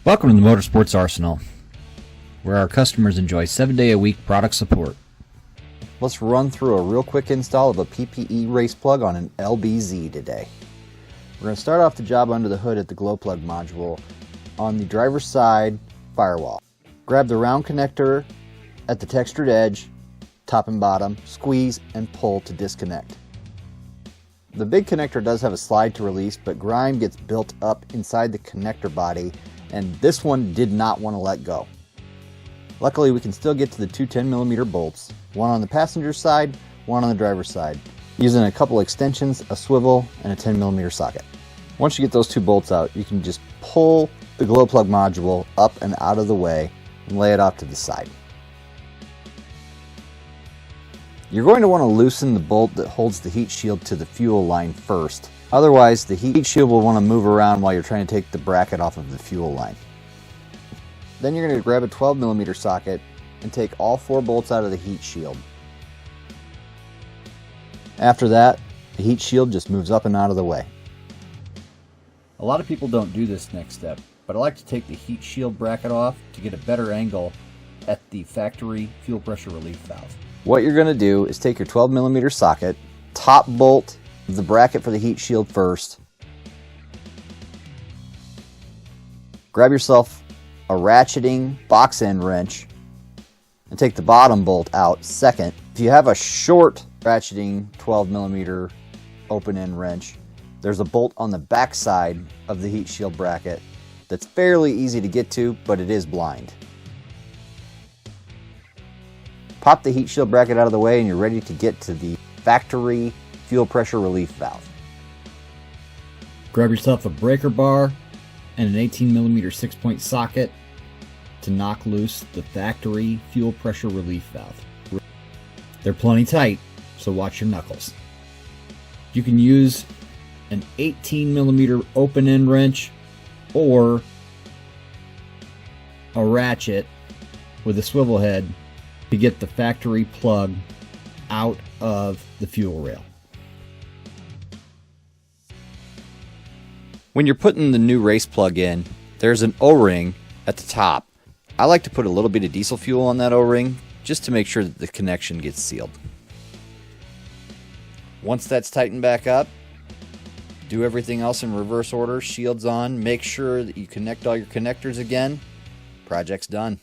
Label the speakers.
Speaker 1: Welcome to the Motorsports Arsenal, where our customers enjoy 7-day-a-week product support.
Speaker 2: Let's run through a real quick install of a PPE Race Plug on an LBZ today. We're going to start off the job under the hood at the glow plug module on the driver's side firewall. Grab the round connector at the textured edge, top and bottom, squeeze and pull to disconnect. The big connector does have a slide to release, but grime gets built up inside the connector body, and this one did not want to let go. Luckily, we can still get to the two 10mm bolts, one on the passenger side, one on the driver's side, using a couple extensions, a swivel, and a 10mm socket. Once you get those two bolts out, you can just pull the glow plug module up and out of the way and lay it off to the side. You're going to want to loosen the bolt that holds the heat shield to the fuel line first. Otherwise, the heat shield will want to move around while you're trying to take the bracket off of the fuel line. Then you're going to grab a 12mm socket and take all 4 bolts out of the heat shield. After that, the heat shield just moves up and out of the way.
Speaker 1: A lot of people don't do this next step, but I like to take the heat shield bracket off to get a better angle at the factory fuel pressure relief valve.
Speaker 2: What you're going to do is take your 12mm socket, top bolt the bracket for the heat shield first, grab yourself a ratcheting box end wrench and take the bottom bolt out second. If you have a short ratcheting 12mm open end wrench, there's a bolt on the back side of the heat shield bracket that's fairly easy to get to, but it is blind. Pop the heat shield bracket out of the way and you're ready to get to the factory fuel pressure relief valve.
Speaker 1: Grab yourself a breaker bar and an 18mm 6-point socket to knock loose the factory fuel pressure relief valve. They're plenty tight, so watch your knuckles. You can use an 18mm open end wrench or a ratchet with a swivel head to get the factory plug out of the fuel rail.
Speaker 2: When you're putting the new race plug in, there's an O-ring at the top. I like to put a little bit of diesel fuel on that O-ring just to make sure that the connection gets sealed. Once that's tightened back up, do everything else in reverse order, shields on, make sure that you connect all your connectors again. Project's done.